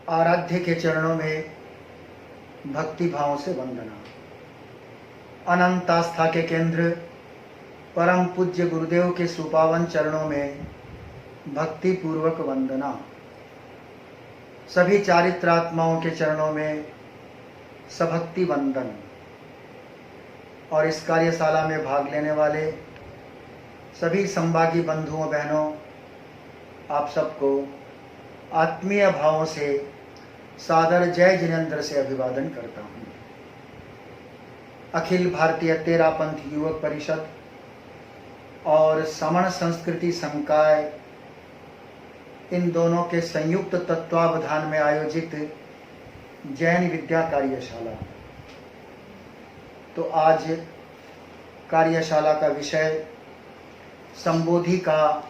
आराध्य के चरणों में भक्ति भाव से वंदना। अनंत आस्था के केंद्र परम पूज्य गुरुदेव के सुपावन चरणों में भक्ति पूर्वक वंदना। सभी चारित्रात्माओं के चरणों में सभक्ति वंदन। और इस कार्यशाला में भाग लेने वाले सभी संभागी बंधुओं बहनों, आप सबको आत्मीय भावों से सादर जय जिनेंद्र से अभिवादन करता हूँ। अखिल भारतीय तेरापंथ युवक परिषद और समण संस्कृति संकाय, इन दोनों के संयुक्त तत्वावधान में आयोजित जैन विद्या कार्यशाला। तो आज कार्यशाला का विषय संबोधि का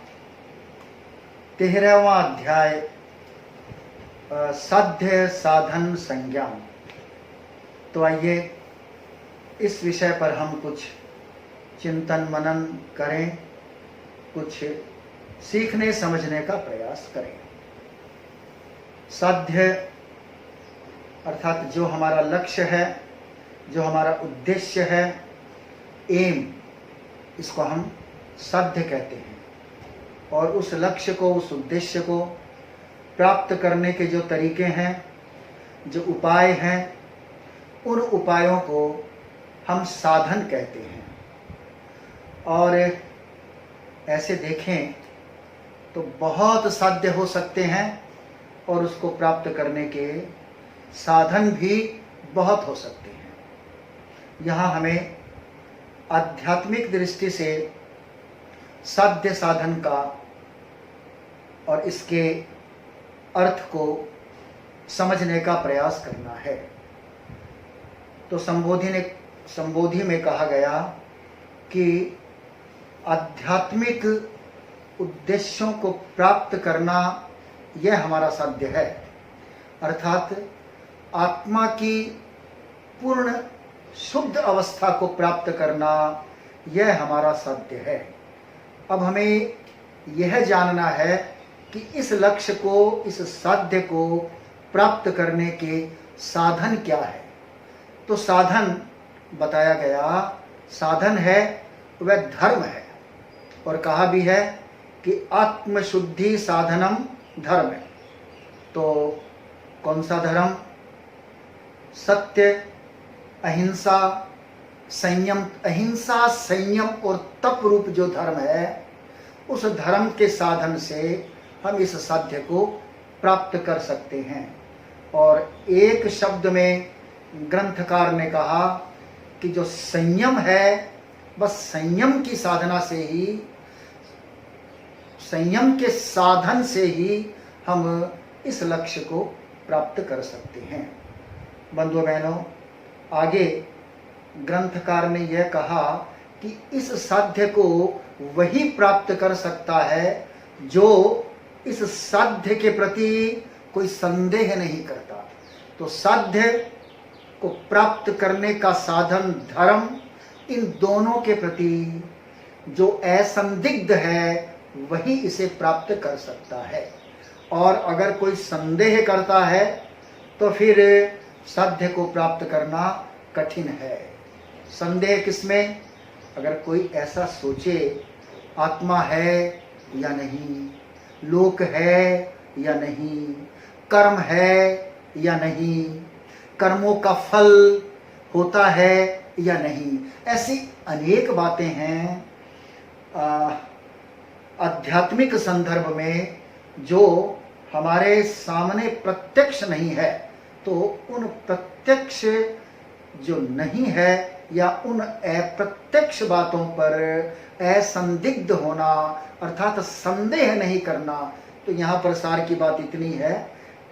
13वां अध्याय साध्य साधन संज्ञान। तो आइए इस विषय पर हम कुछ चिंतन मनन करें, कुछ सीखने समझने का प्रयास करें। साध्य अर्थात जो हमारा लक्ष्य है, जो हमारा उद्देश्य है, एम, इसको हम साध्य कहते हैं। और उस लक्ष्य को, उस उद्देश्य को प्राप्त करने के जो तरीके हैं, जो उपाय हैं, उन उपायों को हम साधन कहते हैं। और ऐसे देखें तो बहुत साध्य हो सकते हैं और उसको प्राप्त करने के साधन भी बहुत हो सकते हैं। यहाँ हमें आध्यात्मिक दृष्टि से साध्य साधन का और इसके अर्थ को समझने का प्रयास करना है। तो संबोधि में कहा गया कि आध्यात्मिक उद्देश्यों को प्राप्त करना यह हमारा साध्य है। अर्थात आत्मा की पूर्ण शुद्ध अवस्था को प्राप्त करना यह हमारा साध्य है। अब हमें यह जानना है कि इस लक्ष्य को, इस साध्य को प्राप्त करने के साधन क्या है। तो साधन बताया गया, साधन है वह धर्म है। और कहा भी है कि आत्मशुद्धि साधनम धर्म है। तो कौन सा धर्म? सत्य, अहिंसा, संयम। अहिंसा, संयम और तप रूप जो धर्म है, उस धर्म के साधन से हम इस साध्य को प्राप्त कर सकते हैं। और एक शब्द में ग्रंथकार ने कहा कि जो संयम है, बस संयम की साधना से ही, संयम के साधन से ही हम इस लक्ष्य को प्राप्त कर सकते हैं। बंधुओं बहनों, आगे ग्रंथकार ने यह कहा कि इस साध्य को वही प्राप्त कर सकता है जो इस साध्य के प्रति कोई संदेह नहीं करता। तो साध्य को प्राप्त करने का साधन धर्म, इन दोनों के प्रति जो असंदिग्ध है वही इसे प्राप्त कर सकता है। और अगर कोई संदेह करता है तो फिर साध्य को प्राप्त करना कठिन है। संदेह किसमें? अगर कोई ऐसा सोचे आत्मा है या नहीं, लोक है या नहीं, कर्म है या नहीं, कर्मों का फल होता है या नहीं, ऐसी अनेक बातें हैं आध्यात्मिक संदर्भ में जो हमारे सामने प्रत्यक्ष नहीं है। तो उन प्रत्यक्ष जो नहीं है या उन अप्रत्यक्ष बातों पर असंदिग्ध होना, अर्थात संदेह नहीं करना। तो यहाँ पर सार की बात इतनी है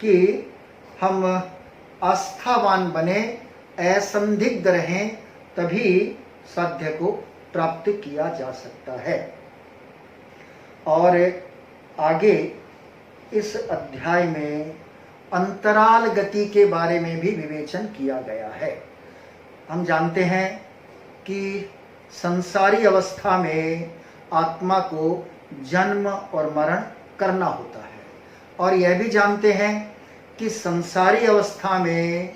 कि हम आस्थावान बने, असंदिग्ध रहें, तभी साध्य को प्राप्त किया जा सकता है। और आगे इस अध्याय में अंतराल गति के बारे में भी विवेचन किया गया है। हम जानते हैं कि संसारी अवस्था में आत्मा को जन्म और मरण करना होता है। और यह भी जानते हैं कि संसारी अवस्था में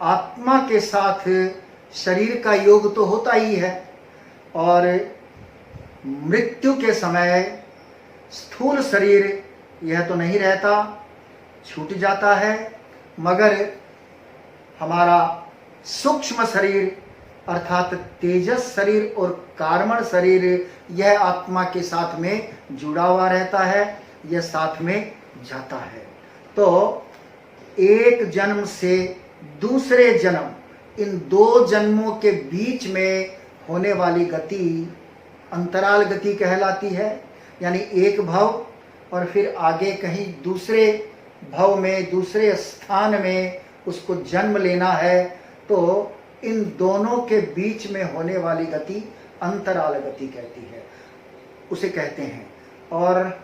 आत्मा के साथ शरीर का योग तो होता ही है, और मृत्यु के समय स्थूल शरीर यह तो नहीं रहता, छूट जाता है, मगर हमारा सूक्ष्म शरीर अर्थात तेजस शरीर और कार्मण शरीर यह आत्मा के साथ में जुड़ा हुआ रहता है, यह साथ में जाता है। तो एक जन्म से दूसरे जन्म, इन दो जन्मों के बीच में होने वाली गति अंतराल गति कहलाती है। यानी एक भव और फिर आगे कहीं दूसरे भव में, दूसरे स्थान में उसको जन्म लेना है, तो इन दोनों के बीच में होने वाली गति अंतराल गति कहती है, उसे कहते हैं। और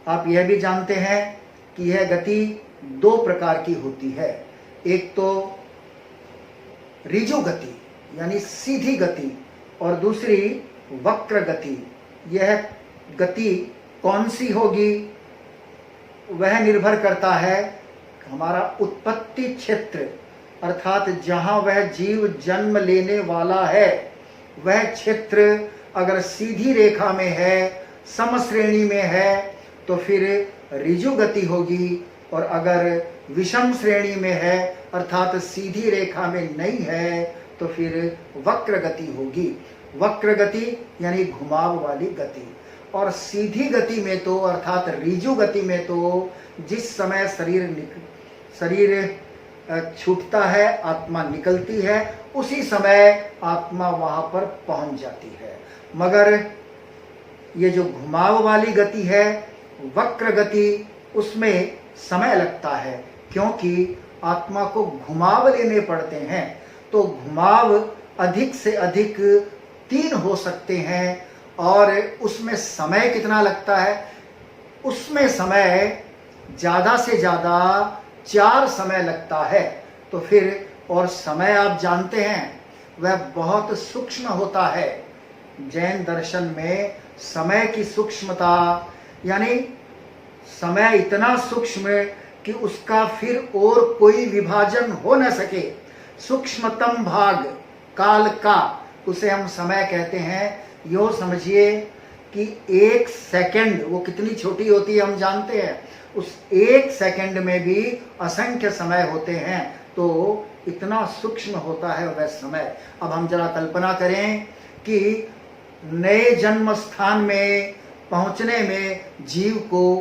आप यह भी जानते हैं कि यह गति दो प्रकार की होती है। एक तो ऋजु गति यानी सीधी गति, और दूसरी वक्र गति। यह गति कौन सी होगी वह निर्भर करता है हमारा उत्पत्ति क्षेत्र, अर्थात जहां वह जीव जन्म लेने वाला है वह क्षेत्र अगर सीधी रेखा में है, समश्रेणी में है, तो फिर ऋजु गति होगी, और अगर विषम श्रेणी में है अर्थात सीधी रेखा में नहीं है तो फिर वक्र गति होगी। वक्र गति यानी घुमाव वाली गति। और सीधी गति में तो अर्थात ऋजु गति में तो जिस समय शरीर छूटता है, आत्मा निकलती है, उसी समय आत्मा वहां पर पहुंच जाती है। मगर ये जो घुमाव वाली गति है, वक्र गति, उसमें समय लगता है, क्योंकि आत्मा को घुमाव लेने पड़ते हैं। तो घुमाव अधिक से अधिक 3 हो सकते हैं, और उसमें समय कितना लगता है? उसमें समय ज्यादा से ज्यादा 4 समय लगता है। तो फिर और समय आप जानते हैं वह बहुत सूक्ष्म होता है। जैन दर्शन में समय की सूक्ष्मता, यानी समय इतना सूक्ष्म कि उसका फिर और कोई विभाजन हो न सके। सूक्ष्मतम भाग काल का, उसे हम समय कहते हैं। यो समझिए कि 1 सेकंड वो कितनी छोटी होती है हम जानते हैं, उस 1 सेकंड में भी असंख्य समय होते हैं। तो इतना सूक्ष्म होता है वह समय। अब हम जरा कल्पना करें कि नए जन्म स्थान में पहुंचने में जीव को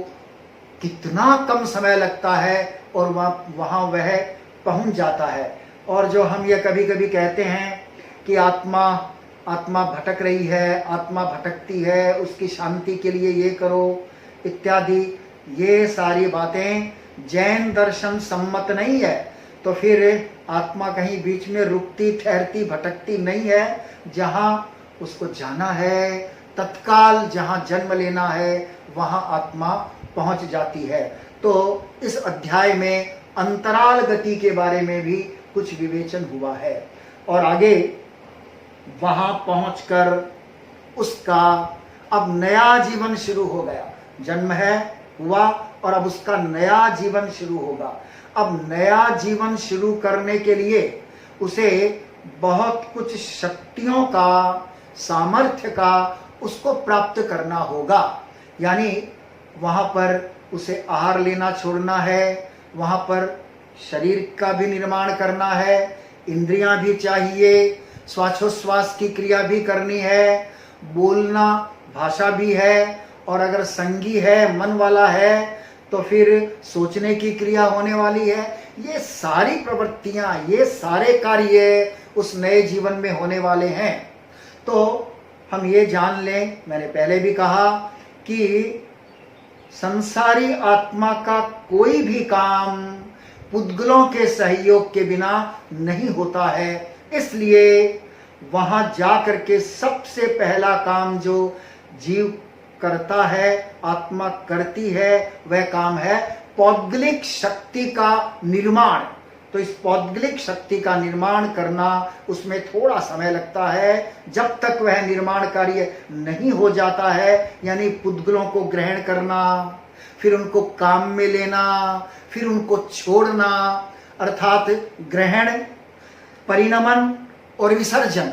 कितना कम समय लगता है, और वहां वह पहुंच जाता है। और जो हम ये कभी कभी कहते हैं कि आत्मा भटक रही है, आत्मा भटकती है, उसकी शांति के लिए ये करो इत्यादि, ये सारी बातें जैन दर्शन सम्मत नहीं है। तो फिर आत्मा कहीं बीच में रुकती, ठहरती, भटकती नहीं है। जहां उसको जाना है, तत्काल जहां जन्म लेना है वहां आत्मा पहुंच जाती है। तो इस अध्याय में अंतराल गति के बारे में भी कुछ विवेचन हुआ है, और आगे वहां पहुंचकर उसका अब नया जीवन शुरू हो गया। जन्म है, हुआ, और अब उसका नया जीवन शुरू होगा। अब नया जीवन शुरू करने के लिए उसे बहुत कुछ शक्तियों का, सामर्थ्य का उसको प्राप्त करना होगा। यानी वहां पर उसे आहार लेना छोड़ना है, वहां पर शरीर का भी निर्माण करना है, इंद्रियां भी चाहिए, श्वासोच्छ्वास की क्रिया भी करनी है, बोलना, भाषा भी है, और अगर संगी है, मन वाला है, तो फिर सोचने की क्रिया होने वाली है। ये सारी प्रवृत्तियां, ये सारे कार्य उस नए जीवन में होने वाले हैं। तो हम ये जान लें, मैंने पहले भी कहा कि संसारी आत्मा का कोई भी काम पुद्गलों के सहयोग के बिना नहीं होता है। इसलिए वहां जाकर के सबसे पहला काम जो जीव करता है, आत्मा करती है, वह काम है पौद्गलिक शक्ति का निर्माण। तो इस पौद्गलिक शक्ति का निर्माण करना, उसमें थोड़ा समय लगता है। जब तक वह निर्माण कार्य नहीं हो जाता है, यानी पुद्गलों को ग्रहण करना, फिर उनको काम में लेना, फिर उनको छोड़ना, अर्थात ग्रहण, परिणमन और विसर्जन,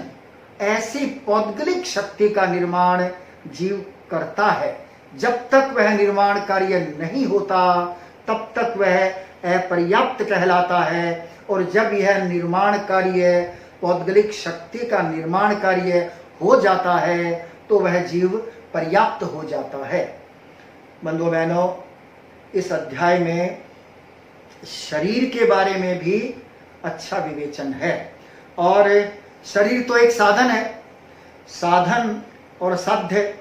ऐसी पौद्गलिक शक्ति का निर्माण जीव करता है। जब तक वह निर्माण कार्य नहीं होता तब तक वह अपर्याप्त कहलाता है, और जब यह निर्माण कार्य, पौद्गलिक शक्ति का निर्माण कार्य हो जाता है तो वह जीव पर्याप्त हो जाता है। बंधुओं बहनों, इस अध्याय में शरीर के बारे में भी अच्छा विवेचन है। और शरीर तो एक साधन है, साधन और साध्य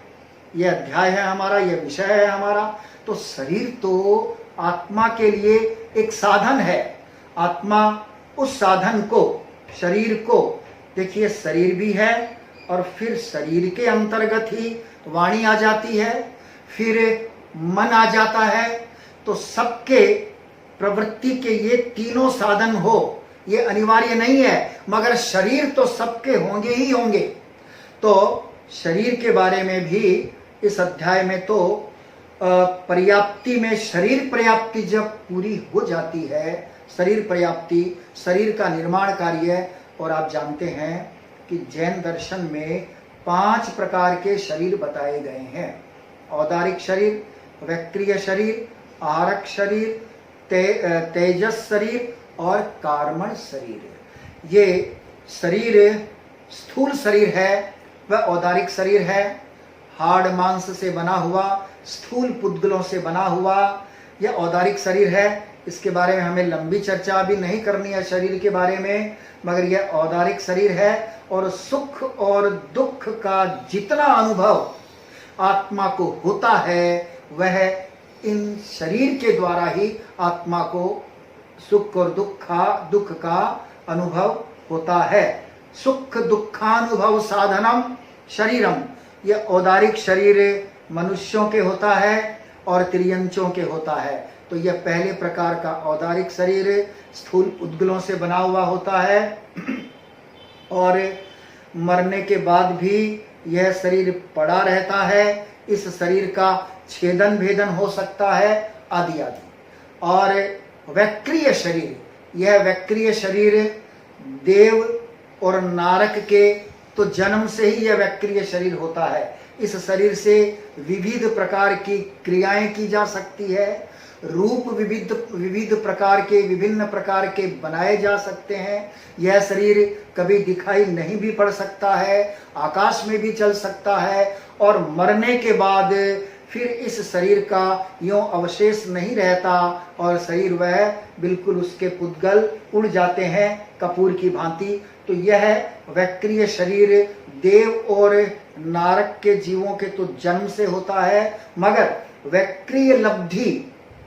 यह अध्याय है हमारा, यह विषय है हमारा। तो शरीर तो आत्मा के लिए एक साधन है। आत्मा उस साधन को, शरीर को, देखिए शरीर भी है और फिर शरीर के अंतर्गत ही वाणी आ जाती है, फिर मन आ जाता है। तो सबके प्रवृत्ति के ये तीनों साधन हो ये अनिवार्य नहीं है, मगर शरीर तो सबके होंगे ही होंगे। तो शरीर के बारे में भी इस अध्याय में तो पर्याप्ति में शरीर पर्याप्ति जब पूरी हो जाती है, शरीर पर्याप्ति, शरीर का निर्माण कार्य। और आप जानते हैं कि जैन दर्शन में 5 प्रकार के शरीर बताए गए हैं। औदारिक शरीर, वैक्रिय शरीर, आहारक शरीर, तेजस शरीर और कार्मण शरीर। ये शरीर स्थूल शरीर है, वह औदारिक शरीर है, हाड़ मांस से बना हुआ, स्थूल पुद्गलों से बना हुआ यह औदारिक शरीर है। इसके बारे में हमें लंबी चर्चा भी नहीं करनी है शरीर के बारे में, मगर यह औदारिक शरीर है। और सुख और दुख का जितना अनुभव आत्मा को होता है, वह इन शरीर के द्वारा ही आत्मा को सुख और दुख का अनुभव होता है। सुख दुखानुभव साधनम शरीरम, यह औदारिक शरीर मनुष्यों के होता है और त्रियंचों के होता है। तो यह पहले प्रकार का औदारिक शरीर स्थूल उद्गलों से बना हुआ होता है, और मरने के बाद भी यह शरीर पड़ा रहता है। इस शरीर का छेदन भेदन हो सकता है, आदि आदि। और वैक्रिय शरीर, यह वैक्रिय शरीर देव और नारक के तो जन्म से ही यह वैक्रिय शरीर होता है। इस शरीर से विविध प्रकार की क्रियाएं की जा सकती है, रूप विविध प्रकार के, विभिन्न प्रकार के बनाए जा सकते हैं। यह शरीर कभी दिखाई नहीं भी पड़ सकता है, आकाश में भी चल सकता है, और मरने के बाद फिर इस शरीर का यों अवशेष नहीं रहता, और शरीर वह बिल्कुल उसके पुद्गल उड़ जाते हैं कपूर की भांति। तो यह वैक्रिय शरीर देव और नारक के जीवों के तो जन्म से होता है, मगर वैक्रिय लब्धि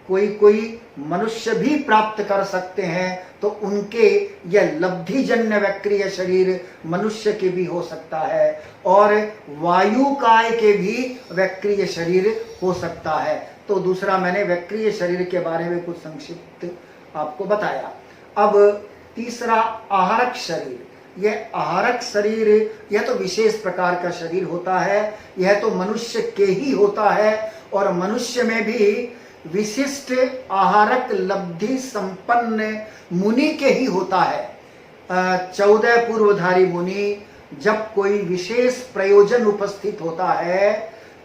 कोई मनुष्य भी प्राप्त कर सकते हैं, तो उनके यह लब्धि जन्य वैक्रिय शरीर मनुष्य के भी हो सकता है, और वायुकाय के भी वैक्रिय शरीर हो सकता है। तो दूसरा मैंने वैक्रिय शरीर के बारे में कुछ संक्षिप्त आपको बताया। अब तीसरा आहारक शरीर। यह आहारक शरीर, यह तो विशेष प्रकार का शरीर होता है, यह तो मनुष्य के ही होता है, और मनुष्य में भी विशिष्ट आहारक लब्धि संपन्न मुनि के ही होता है। 14 पूर्वधारी मुनि, जब कोई विशेष प्रयोजन उपस्थित होता है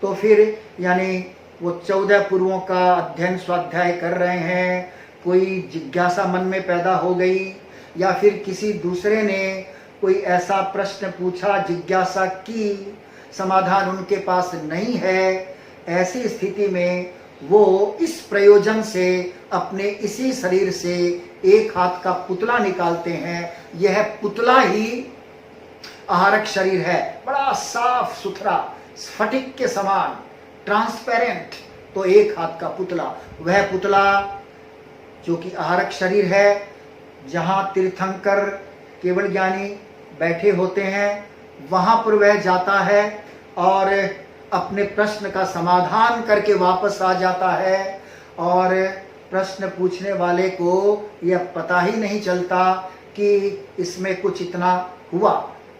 तो फिर यानी वो 14 पूर्वों का अध्ययन स्वाध्याय कर रहे हैं, कोई जिज्ञासा मन में पैदा हो गई, या फिर किसी दूसरे ने कोई ऐसा प्रश्न पूछा, जिज्ञासा की, समाधान उनके पास नहीं है, ऐसी स्थिति में वो इस प्रयोजन से अपने इसी शरीर से एक हाथ का पुतला निकालते हैं। यह पुतला ही आहारक शरीर है, बड़ा साफ सुथरा, स्फटिक के समान, ट्रांसपेरेंट। तो एक हाथ का पुतला, वह पुतला जो कि आहारक शरीर है, जहां तीर्थंकर केवल ज्ञानी बैठे होते हैं, वहां पर वह जाता है और अपने प्रश्न का समाधान करके वापस आ जाता है। और प्रश्न पूछने वाले को यह पता ही नहीं चलता कि इसमें कुछ इतना हुआ,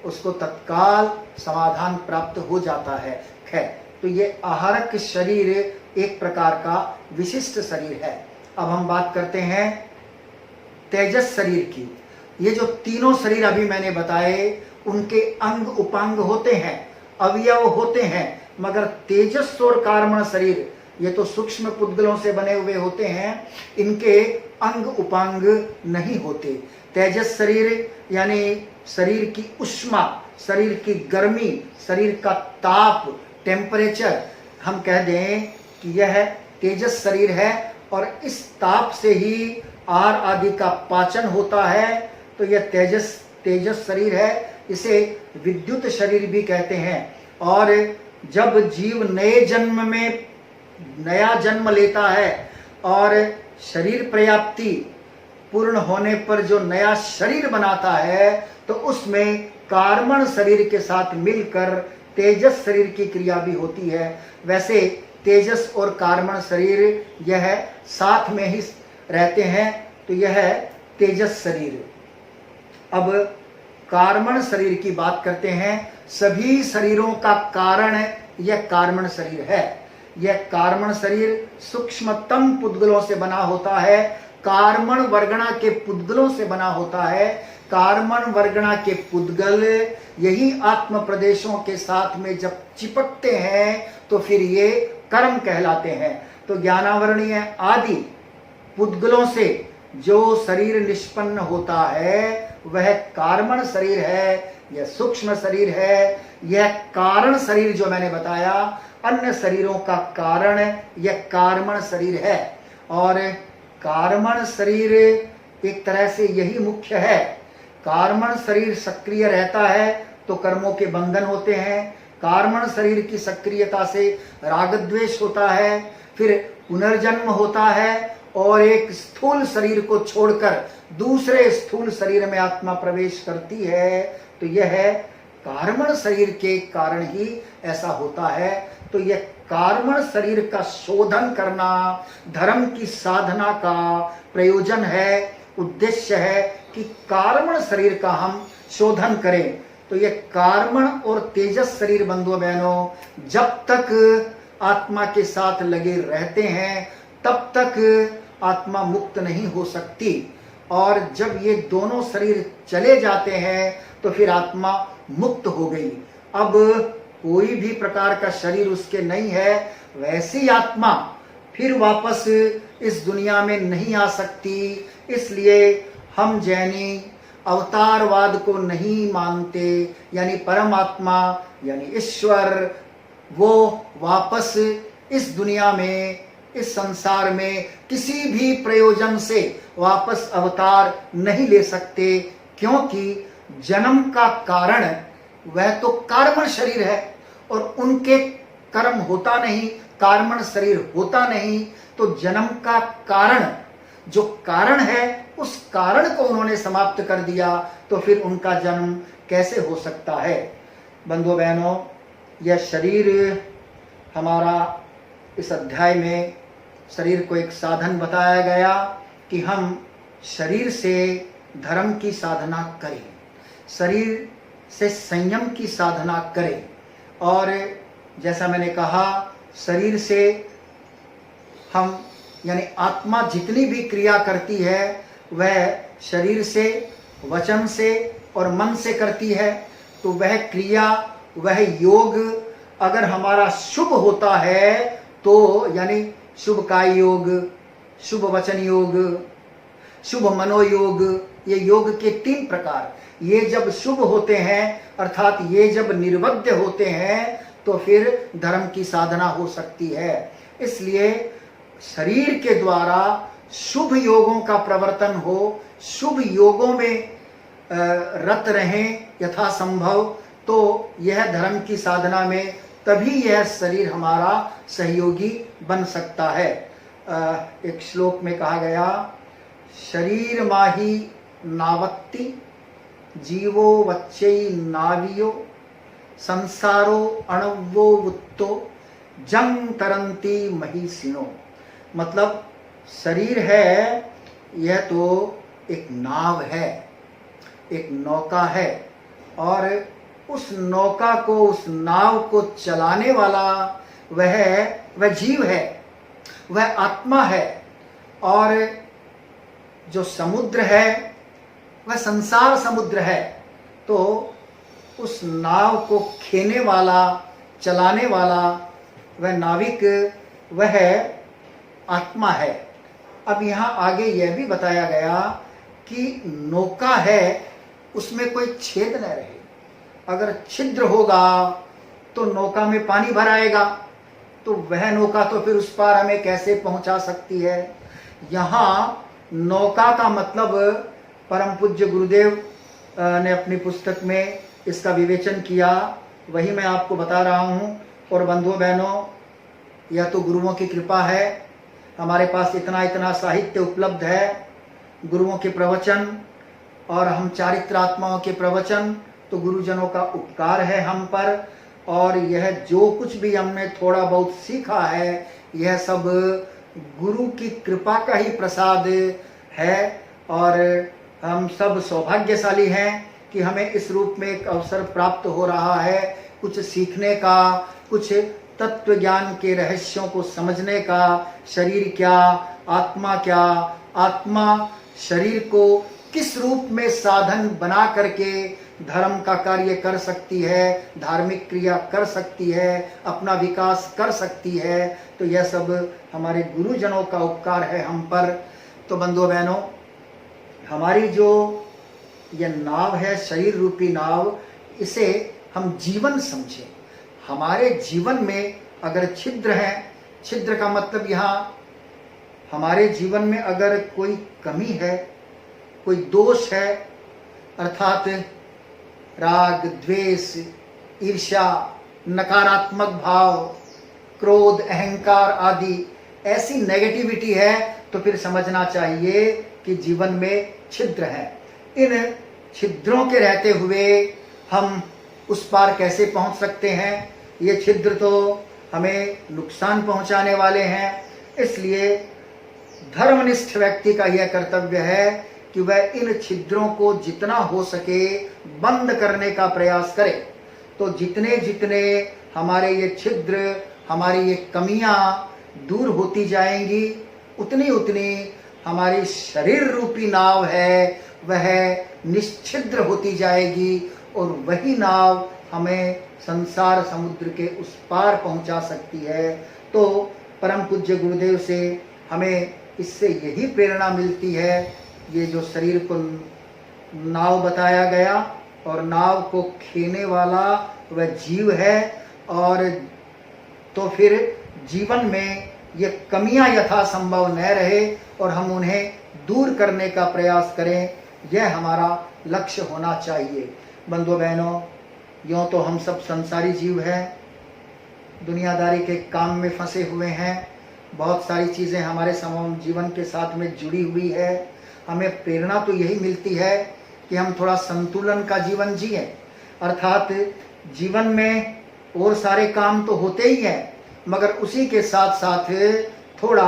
उसको तत्काल समाधान प्राप्त हो जाता है। खैर, तो ये आहारक शरीर एक प्रकार का विशिष्ट शरीर है। अब हम बात करते हैं तेजस शरीर की। ये जो तीनों शरीर अभी मैंने बताए, उनके अंग उपांग होते हैं, अवयव होते हैं, मगर तेजस और कार्मण शरीर ये तो सूक्ष्म पुद्गलों से बने हुए होते हैं, इनके अंग उपांग नहीं होते। तेजस शरीर यानी शरीर की उष्मा, शरीर की गर्मी, शरीर का ताप, टेम्परेचर, हम कह दें कि यह तेजस शरीर है। और इस ताप से ही आहार आदि का पाचन होता है, तो यह तेजस शरीर है। इसे विद्युत शरीर भी कहते हैं। और जब जीव नए जन्म में नया जन्म लेता है और शरीर पर्याप्ति पूर्ण होने पर जो नया शरीर बनाता है, तो उसमें कार्मण शरीर के साथ मिलकर तेजस शरीर की क्रिया भी होती है। वैसे तेजस और कार्मण शरीर यह साथ में ही रहते हैं, तो यह तेजस शरीर। अब कार्मण शरीर की बात करते हैं। सभी शरीरों का कारण यह कार्मण शरीर है। यह कार्मण शरीर सूक्ष्मतम पुद्गलों से बना होता है, कार्मण वर्गणा के पुद्गलों से बना होता है। कार्मण वर्गणा के पुद्गल यही आत्म प्रदेशों के साथ में जब चिपकते हैं तो फिर ये कर्म कहलाते हैं। तो ज्ञानावरणीय आदि पुद्गलों से जो शरीर निष्पन्न होता है वह कार्मण शरीर है, यह सूक्ष्म शरीर है। यह कारण शरीर जो मैंने बताया, अन्य शरीरों का कारण, यह कार्मण शरीर है। और कार्मण शरीर एक तरह से यही मुख्य है। कार्मण शरीर सक्रिय रहता है तो कर्मों के बंधन होते हैं। कार्मण शरीर की सक्रियता से राग द्वेष होता है, फिर पुनर्जन्म होता है, और एक स्थूल शरीर को छोड़कर दूसरे स्थूल शरीर में आत्मा प्रवेश करती है। तो यह कार्मण शरीर के कारण ही ऐसा होता है। तो यह कार्मण शरीर का शोधन करना धर्म की साधना का प्रयोजन है, उद्देश्य है कि कार्मण शरीर का हम शोधन करें। तो यह कार्मण और तेजस शरीर बंधुओं बहनों जब तक आत्मा के साथ लगे रहते हैं तब तक आत्मा मुक्त नहीं हो सकती। और जब ये दोनों शरीर चले जाते हैं तो फिर आत्मा मुक्त हो गई। अब कोई भी प्रकार का शरीर उसके नहीं है, वैसी आत्मा फिर वापस इस दुनिया में नहीं आ सकती। इसलिए हम जैनी अवतारवाद को नहीं मानते, यानी परमात्मा यानी ईश्वर वो वापस इस दुनिया में, इस संसार में किसी भी प्रयोजन से वापस अवतार नहीं ले सकते, क्योंकि जन्म का कारण वह तो कार्मण शरीर है और उनके कर्म होता नहीं, कार्मण शरीर होता नहीं। तो जन्म का कारण, जो कारण है, उस कारण को उन्होंने समाप्त कर दिया, तो फिर उनका जन्म कैसे हो सकता है। बंधुओं बहनों, यह शरीर हमारा इस अध्याय में शरीर को एक साधन बताया गया कि हम शरीर से धर्म की साधना करें, शरीर से संयम की साधना करें। और जैसा मैंने कहा, शरीर से हम यानी आत्मा जितनी भी क्रिया करती है वह शरीर से, वचन से और मन से करती है। तो वह क्रिया, वह योग अगर हमारा शुभ होता है तो यानी शुभ काय योग, शुभ वचन योग, शुभ मनोयोग, ये योग के 3 प्रकार, ये जब शुभ होते हैं अर्थात ये जब निर्वध्य होते हैं तो फिर धर्म की साधना हो सकती है। इसलिए शरीर के द्वारा शुभ योगों का प्रवर्तन हो, शुभ योगों में रत रहें यथासंभव, तो यह धर्म की साधना में तभी यह शरीर हमारा सहयोगी बन सकता है। एक श्लोक में कहा गया, शरीर माही नावत्ति जीवो वच्चै नावियो संसारो अणवो वुत्तो जंग तरंती महिषिणो। मतलब शरीर है यह तो एक नाव है, एक नौका है, और उस नौका को, उस नाव को चलाने वाला वह जीव है, वह आत्मा है। और जो समुद्र है वह संसार समुद्र है। तो उस नाव को खेने वाला, चलाने वाला वह नाविक, वह आत्मा है। अब यहाँ आगे यह भी बताया गया कि नौका है, उसमें कोई छेद न रहे। अगर छिद्र होगा तो नौका में पानी भर आएगा, तो वह नौका तो फिर उस पार हमें कैसे पहुंचा सकती है। यहाँ नौका का मतलब परम पूज्य गुरुदेव ने अपनी पुस्तक में इसका विवेचन किया, वही मैं आपको बता रहा हूँ। और बंधुओं बहनों, यह तो गुरुओं की कृपा है, हमारे पास इतना इतना साहित्य उपलब्ध है, गुरुओं के प्रवचन और हम चारित्रात्माओं के प्रवचन, तो गुरुजनों का उपकार है हम पर। और यह जो कुछ भी हमने थोड़ा बहुत सीखा है, यह सब गुरु की कृपा का ही प्रसाद है। और हम सब सौभाग्यशाली हैं कि हमें इस रूप में एक अवसर प्राप्त हो रहा है, कुछ सीखने का, कुछ तत्व ज्ञान के रहस्यों को समझने का। शरीर क्या, आत्मा क्या, आत्मा शरीर को किस रूप में साधन बना करके धर्म का कार्य कर सकती है, धार्मिक क्रिया कर सकती है, अपना विकास कर सकती है। तो यह सब हमारे गुरुजनों का उपकार है हम पर। तो बंधुओं बहनों, हमारी जो यह नाव है, शरीर रूपी नाव, इसे हम जीवन समझें। हमारे जीवन में अगर छिद्र है, छिद्र का मतलब यहाँ हमारे जीवन में अगर कोई कमी है, कोई दोष है, अर्थात राग, द्वेष, ईर्ष्या, नकारात्मक भाव, क्रोध, अहंकार आदि ऐसी नेगेटिविटी है, तो फिर समझना चाहिए कि जीवन में छिद्र है। इन छिद्रों के रहते हुए हम उस पार कैसे पहुंच सकते हैं? ये छिद्र तो हमें नुकसान पहुंचाने वाले हैं। इसलिए धर्मनिष्ठ व्यक्ति का यह कर्तव्य है कि वह इन छिद्रों को जितना हो सके बंद करने का प्रयास करे। तो जितने जितने हमारे ये छिद्र, हमारी ये कमियां दूर होती जाएंगी, उतनी उतनी हमारी शरीर रूपी नाव है वह निश्छिद्र होती जाएगी, और वही नाव हमें संसार समुद्र के उस पार पहुंचा सकती है। तो परम पूज्य गुरुदेव से हमें इससे यही प्रेरणा मिलती है। ये जो शरीर को नाव बताया गया, और नाव को खेने वाला वह जीव है, और तो फिर जीवन में ये कमियां यथासंभव न रहे और हम उन्हें दूर करने का प्रयास करें, यह हमारा लक्ष्य होना चाहिए। बंधुओं बहनों, यूँ तो हम सब संसारी जीव हैं, दुनियादारी के काम में फंसे हुए हैं, बहुत सारी चीज़ें हमारे जीवन के साथ में जुड़ी हुई है। हमें प्रेरणा तो यही मिलती है कि हम थोड़ा संतुलन का जीवन जिएं, अर्थात जीवन में और सारे काम तो होते ही हैं, मगर उसी के साथ साथ थोड़ा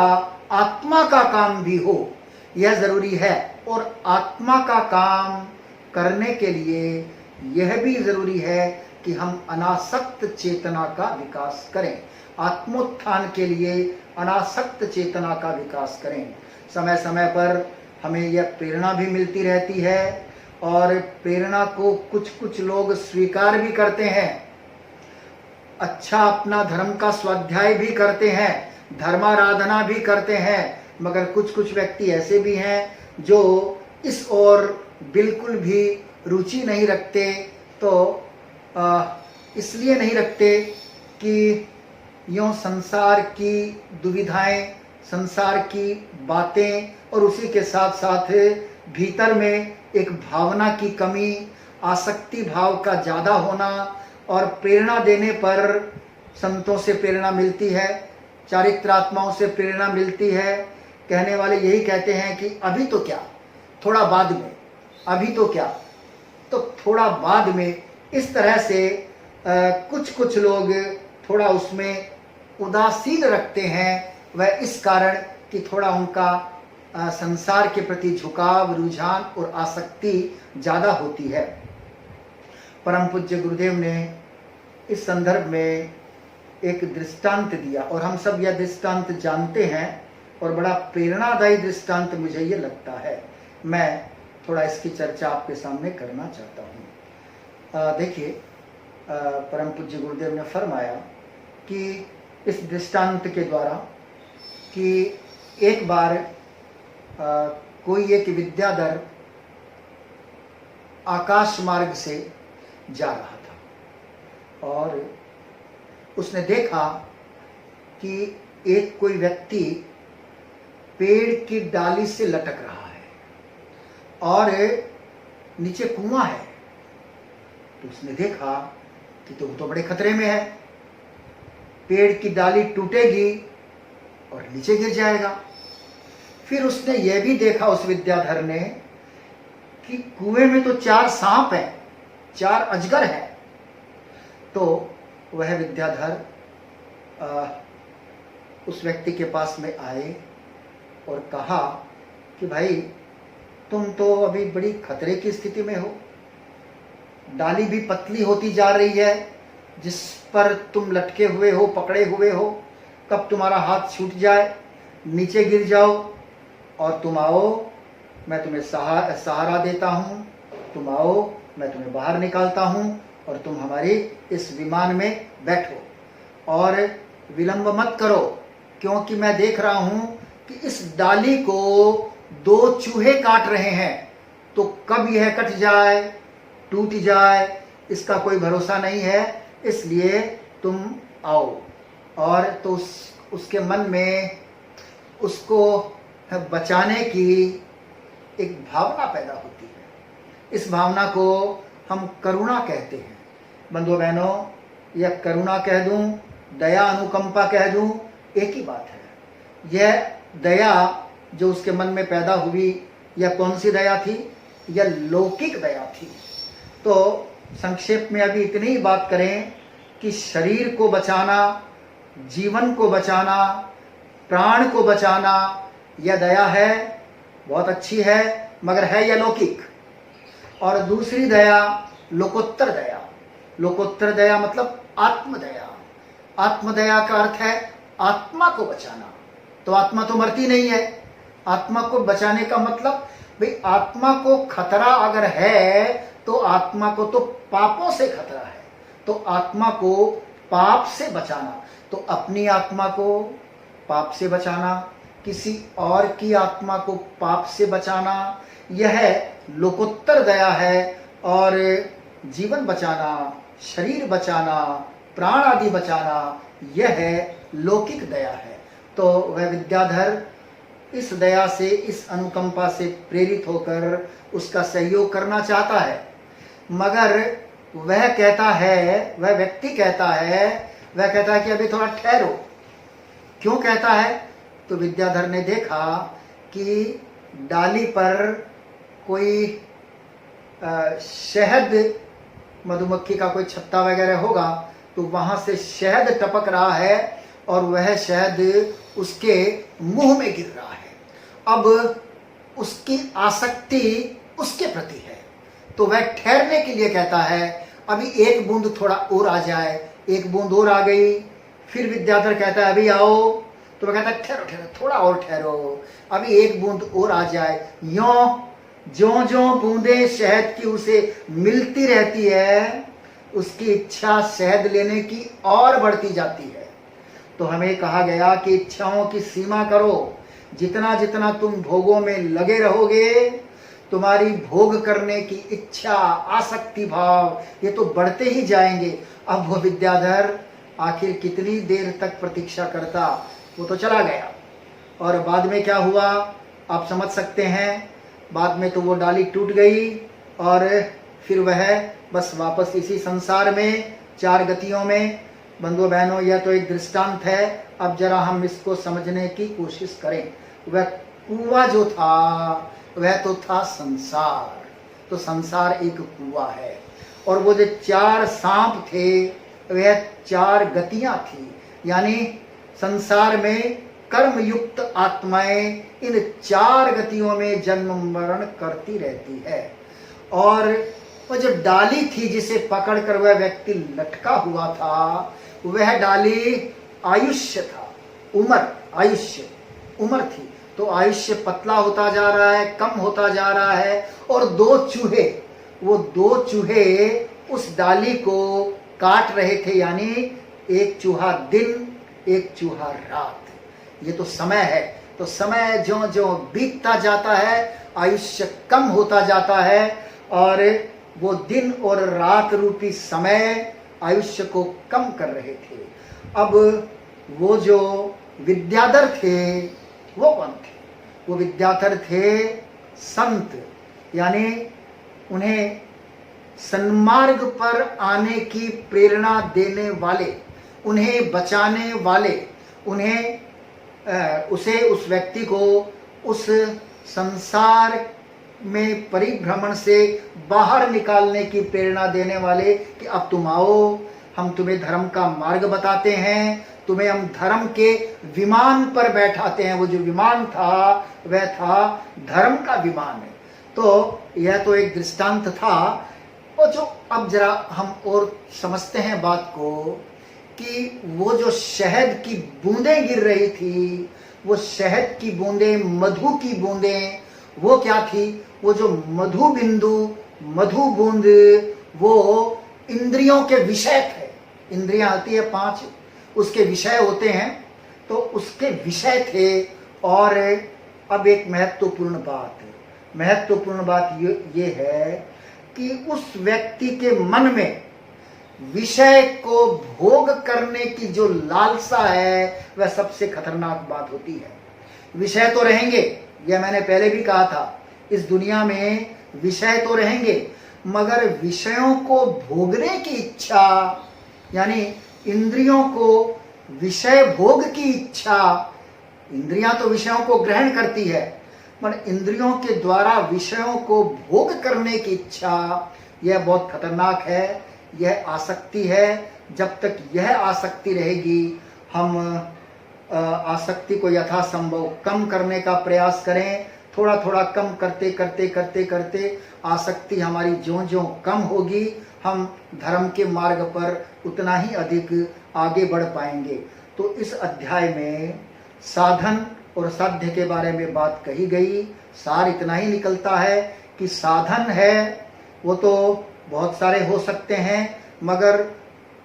आत्मा का काम भी हो, यह ज़रूरी है। और आत्मा का काम करने के लिए यह भी ज़रूरी है कि हम अनासक्त चेतना का विकास करें। आत्मोत्थान के लिए अनासक्त चेतना का विकास करें। समय समय पर हमें यह प्रेरणा भी मिलती रहती है, और प्रेरणा को कुछ कुछ लोग स्वीकार भी करते हैं, अच्छा अपना धर्म का स्वाध्याय भी करते हैं, धर्माराधना भी करते हैं, मगर कुछ कुछ व्यक्ति ऐसे भी हैं जो इस ओर बिल्कुल भी रुचि नहीं रखते। तो इसलिए नहीं रखते कि यूँ संसार की दुविधाएं, संसार की बातें, और उसी के साथ साथ भीतर में एक भावना की कमी, आसक्ति भाव का ज़्यादा होना। और प्रेरणा देने पर संतों से प्रेरणा मिलती है, चारित्रात्माओं से प्रेरणा मिलती है। कहने वाले यही कहते हैं कि अभी तो क्या, थोड़ा बाद में, अभी तो क्या, तो थोड़ा बाद में, इस तरह से कुछ कुछ लोग थोड़ा उसमें उदासीन रखते हैं। वह इस कारण कि थोड़ा उनका संसार के प्रति झुकाव, रुझान और आसक्ति ज़्यादा होती है। परम पूज्य गुरुदेव ने इस संदर्भ में एक दृष्टांत दिया और हम सब यह दृष्टांत जानते हैं और बड़ा प्रेरणादायी दृष्टांत मुझे ये लगता है। मैं थोड़ा इसकी चर्चा आपके सामने करना चाहता हूँ। देखिए, परम पूज्य गुरुदेव ने फरमाया कि इस दृष्टांत के द्वारा कि एक बार कोई एक विद्याधर आकाश मार्ग से जा रहा था और उसने देखा कि एक कोई व्यक्ति पेड़ की डाली से लटक रहा है और नीचे कुआं है। तो उसने देखा कि तो वो तो बड़े खतरे में है, पेड़ की डाली टूटेगी और नीचे गिर जाएगा। फिर उसने यह भी देखा, उस विद्याधर ने, कि कुएं में तो 4 सांप हैं, 4 अजगर हैं। तो वह विद्याधर उस व्यक्ति के पास में आए और कहा कि भाई, तुम तो अभी बड़ी खतरे की स्थिति में हो, डाली भी पतली होती जा रही है जिस पर तुम लटके हुए हो, पकड़े हुए हो, कब तुम्हारा हाथ छूट जाए, नीचे गिर जाओ, और तुम आओ, मैं तुम्हें सहारा देता हूँ, तुम आओ, मैं तुम्हें बाहर निकालता हूँ और तुम हमारी इस विमान में बैठो और विलंब मत करो, क्योंकि मैं देख रहा हूँ कि इस डाली को 2 चूहे काट रहे हैं, तो कब यह कट जाए, टूट जाए, इसका कोई भरोसा नहीं है, इसलिए तुम आओ। और तो उसके मन में उसको बचाने की एक भावना पैदा होती है। इस भावना को हम करुणा कहते हैं। बंधुओं बहनों, यह करुणा कह दूं, दया अनुकंपा कह दूं, एक ही बात है। यह दया जो उसके मन में पैदा हुई, यह कौन सी दया थी? यह लौकिक दया थी। तो संक्षेप में अभी इतनी ही बात करें कि शरीर को बचाना, जीवन को बचाना, प्राण को बचाना, यह दया है, बहुत अच्छी है, मगर है यह लौकिक। और दूसरी दया लोकोत्तर दया। लोकोत्तर दया मतलब आत्मदया। आत्मदया का अर्थ है आत्मा को बचाना। तो आत्मा तो मरती नहीं है। आत्मा को बचाने का मतलब, भाई आत्मा को खतरा अगर है तो आत्मा को तो पापों से खतरा है, तो आत्मा को पाप से बचाना। तो अपनी आत्मा को पाप से बचाना, किसी और की आत्मा को पाप से बचाना, यह लोकोत्तर दया है। और जीवन बचाना, शरीर बचाना, प्राण आदि बचाना, यह है लौकिक दया है। तो वह विद्याधर इस दया से, इस अनुकंपा से प्रेरित होकर उसका सहयोग करना चाहता है, मगर वह कहता है, वह व्यक्ति कहता है, वह कहता है कि अभी थोड़ा ठहरो। क्यों कहता है? तो विद्याधर ने देखा कि डाली पर कोई शहद, मधुमक्खी का कोई छत्ता वगैरह होगा, तो वहां से शहद टपक रहा है और वह शहद उसके मुंह में गिर रहा है। अब उसकी आसक्ति उसके प्रति है, तो वह ठहरने के लिए कहता है, अभी एक बूंद थोड़ा और आ जाए। एक बूंद और आ गई। फिर विद्याधर कहता है अभी आओ, तो वह कहता है ठहरो ठहरो, थोड़ा और ठहरो, अभी एक बूंद और आ जाए। यों ज्यों ज्यों बूंदे शहद की उसे मिलती रहती है, उसकी इच्छा शहद लेने की और बढ़ती जाती है। तो हमें कहा गया कि इच्छाओं की सीमा करो। जितना जितना तुम भोगों में लगे रहोगे, तुम्हारी भोग करने की इच्छा, आसक्ति भाव, ये तो बढ़ते ही जाएंगे। अब वो विद्याधर आखिर कितनी देर तक प्रतीक्षा करता, वो तो चला गया। और बाद में क्या हुआ आप समझ सकते हैं। बाद में तो वो डाली टूट गई और फिर वह बस वापस इसी संसार में, 4 गतियों में। बंधुओं बहनों, यह तो एक दृष्टांत है। अब जरा हम इसको समझने की कोशिश करें। वह कुआं जो था वह तो था संसार। तो संसार एक कुआं है, और वो जो 4 सांप थे वह 4 गतियां थी। यानी संसार में कर्म युक्त आत्माएं इन 4 गतियों में जन्म मरण करती रहती है। और वो जो डाली थी जिसे पकड़कर वह व्यक्ति लटका हुआ था, वह डाली आयुष्य था, उम्र थी। तो आयुष्य पतला होता जा रहा है, कम होता जा रहा है। और 2 चूहे उस डाली को काट रहे थे, यानी एक चूहा दिन, एक चूहा रात। ये तो समय है। तो समय जो जो बीतता जाता है, आयुष्य कम होता जाता है, और वो दिन और रात रूपी समय आयुष्य को कम कर रहे थे। अब वो जो विद्याधर थे, वो कौन थे? वो विद्याधर थे संत, यानी उन्हें सन्मार्ग पर आने की प्रेरणा देने वाले, उन्हें बचाने वाले, उस व्यक्ति को उस संसार में परिभ्रमण से बाहर निकालने की प्रेरणा देने वाले कि अब तुम आओ, हम तुम्हें धर्म का मार्ग बताते हैं, तुम्हें हम धर्म के विमान पर बैठाते हैं। वो जो विमान था वह था धर्म का विमान। तो यह तो एक दृष्टांत था। और जो अब जरा हम और समझते हैं बात को, कि वो जो शहद की बूंदें गिर रही थी, वो शहद की बूंदें, मधु की बूंदें, वो क्या थी? वो जो मधु बिंदु, मधु बूंद, वो इंद्रियों के विषय थे। इंद्रियां आती है 5, उसके विषय होते हैं, तो उसके विषय थे। और अब एक महत्वपूर्ण बात ये है कि उस व्यक्ति के मन में विषय को भोग करने की जो लालसा है, वह सबसे खतरनाक बात होती है। विषय तो रहेंगे, यह मैंने पहले भी कहा था, इस दुनिया में विषय तो रहेंगे, मगर विषयों को भोगने की इच्छा, यानी इंद्रियों को विषय भोग की इच्छा, इंद्रियां तो विषयों को ग्रहण करती है, पर इंद्रियों के द्वारा विषयों को भोग करने की इच्छा, यह बहुत खतरनाक है। यह आसक्ति है। जब तक यह आसक्ति रहेगी, हम आसक्ति को यथासंभव कम करने का प्रयास करें। थोड़ा थोड़ा कम करते आसक्ति हमारी ज्यों कम होगी, हम धर्म के मार्ग पर उतना ही अधिक आगे बढ़ पाएंगे। तो इस अध्याय में साधन और साध्य के बारे में बात कही गई। सार इतना ही निकलता है कि साधन है वो तो बहुत सारे हो सकते हैं, मगर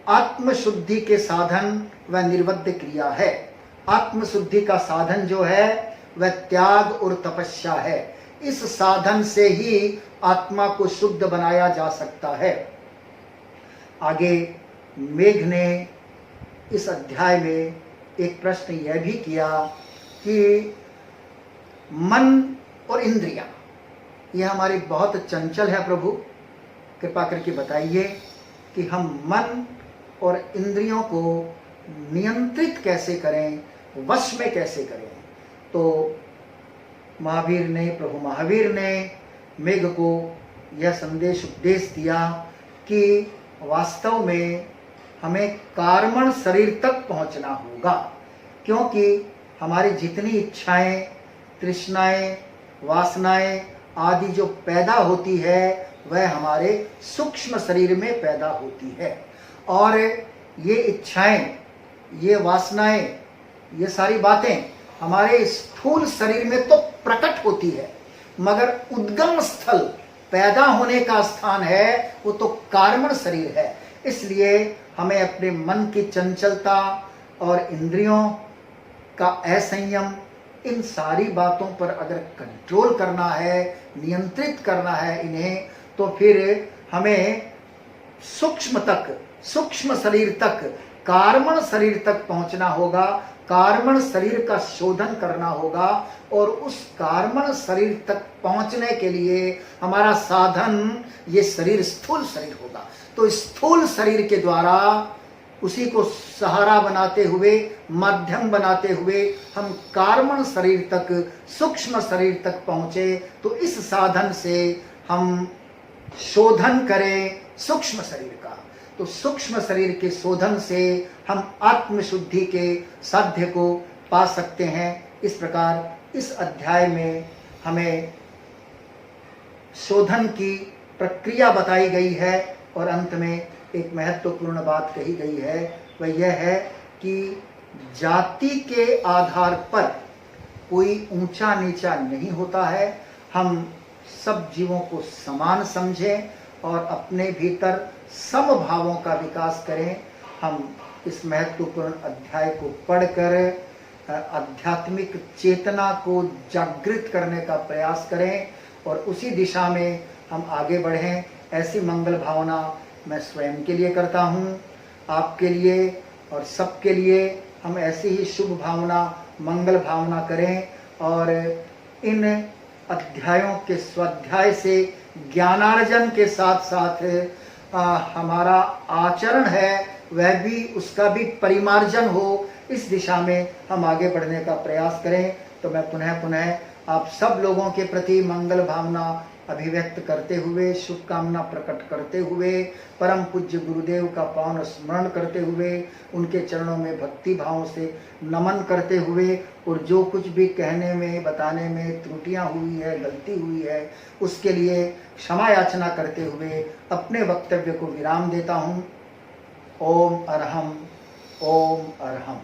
आत्मशुद्धि के साधन वह निर्बद्ध क्रिया है। आत्मशुद्धि का साधन जो है वह त्याग और तपस्या है। इस साधन से ही आत्मा को शुद्ध बनाया जा सकता है। आगे मेघ ने इस अध्याय में एक प्रश्न यह भी किया कि मन और इंद्रियां, यह हमारी बहुत चंचल है प्रभु, कृपा करके बताइए कि हम मन और इंद्रियों को नियंत्रित कैसे करें, वश में कैसे करें। तो प्रभु महावीर ने मेघ को यह संदेश उपदेश दिया कि वास्तव में हमें कार्मण शरीर तक पहुंचना होगा, क्योंकि हमारी जितनी इच्छाएं, तृष्णाएं, वासनाएं आदि जो पैदा होती है, वह हमारे सूक्ष्म शरीर में पैदा होती है। और ये इच्छाएं, ये वासनाएं, ये सारी बातें हमारे स्थूल शरीर में तो प्रकट होती है, मगर उद्गम स्थल, पैदा होने का स्थान है, वो तो कार्मण शरीर है। इसलिए हमें अपने मन की चंचलता और इंद्रियों का असंयम, इन सारी बातों पर अगर कंट्रोल करना है, नियंत्रित करना है इन्हें, तो फिर हमें सूक्ष्म शरीर तक, कार्मण शरीर तक पहुंचना होगा, कार्मण शरीर का शोधन करना होगा। और उस कार्मण शरीर तक पहुंचने के लिए हमारा साधन ये शरीर, स्थूल शरीर होगा। तो स्थूल शरीर के द्वारा उसी को सहारा बनाते हुए, माध्यम बनाते हुए हम कार्मण शरीर तक, सूक्ष्म शरीर तक पहुंचे। तो इस साधन से हम शोधन करें सूक्ष्म शरीर का। तो सूक्ष्म शरीर के शोधन से हम आत्मशुद्धि के साध्य को पा सकते हैं। इस प्रकार इस अध्याय में हमें शोधन की प्रक्रिया बताई गई है और अंत में एक महत्वपूर्ण बात कही गई है, वह यह है कि जाति के आधार पर कोई ऊंचा नीचा नहीं होता है। हम सब जीवों को समान समझें और अपने भीतर समभावों का विकास करें। हम इस महत्वपूर्ण अध्याय को पढ़कर आध्यात्मिक चेतना को जागृत करने का प्रयास करें और उसी दिशा में हम आगे बढ़ें। ऐसी मंगल भावना मैं स्वयं के लिए करता हूँ, आपके लिए और सबके लिए हम ऐसी ही शुभ भावना, मंगल भावना करें और इन अध्यायों के स्वाध्याय से ज्ञानार्जन के साथ साथ हमारा आचरण है वह भी, उसका भी परिमार्जन हो, इस दिशा में हम आगे बढ़ने का प्रयास करें। तो मैं पुनः आप सब लोगों के प्रति मंगल भावना अभिव्यक्त करते हुए, शुभकामना प्रकट करते हुए, परम पूज्य गुरुदेव का पावन स्मरण करते हुए, उनके चरणों में भक्ति भाव से नमन करते हुए और जो कुछ भी कहने में बताने में त्रुटियां हुई है, गलती हुई है, उसके लिए क्षमा याचना करते हुए अपने वक्तव्य को विराम देता हूँ। ओम अरहम, ओम अरहम।